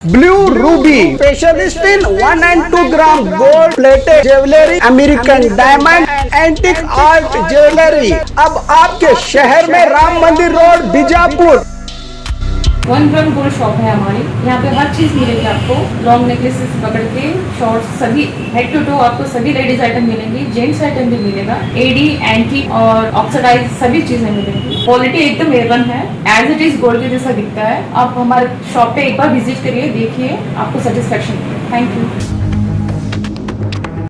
Blue Ruby specialist in 1 and 2 gram gold plated jewellery, American diamond, antique art jewellery अब आपके शहर में राम मंदिर road Bijapur. 1 gram gold shop है हमारी। यहाँ पे हर चीज मिलेगी आपको, लॉन्ग नेकलेसेस पकड़ के शॉर्ट्स, सभी हेड टू टो आपको सभी लेडीज आइटम मिलेंगी, जेंट्स आइटम भी मिलेगा, एडी एंटी और ऑक्सीडाइज सभी चीजें मिलेंगी। क्वालिटी एकदम A1 है, एज इट इज गोल्ड के जैसा दिखता है। आप हमारे शॉप पे एक बार विजिट करिए, देखिए, आपको सेटिस्फेक्शन मिलेगा। Thank you.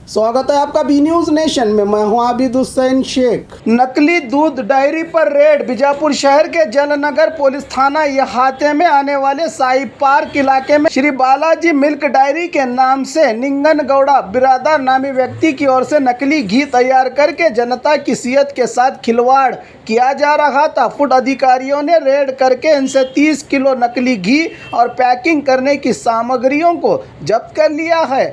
स्वागत है आपका बी न्यूज नेशन में। मैं हूं आबिद हुसैन शेख। नकली दूध डायरी पर रेड। बीजापुर शहर के जलनगर पुलिस थाना अहाते में आने वाले साई पार्क इलाके में श्री बालाजी मिल्क डायरी के नाम से निंगन गौड़ा बिरादर नामी व्यक्ति की ओर से नकली घी तैयार करके जनता की सेहत के साथ खिलवाड़ किया जा रहा था। फूड अधिकारियों ने रेड करके इनसे 30 किलो नकली घी और पैकिंग करने की सामग्रियों को जब्त कर लिया है।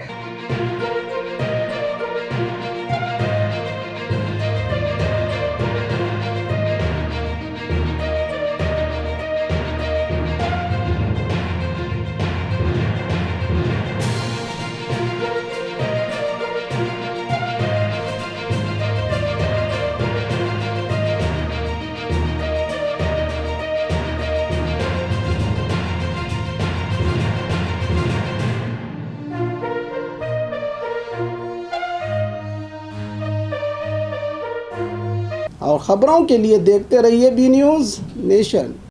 और खबरों के लिए देखते रहिए बी न्यूज नेशन।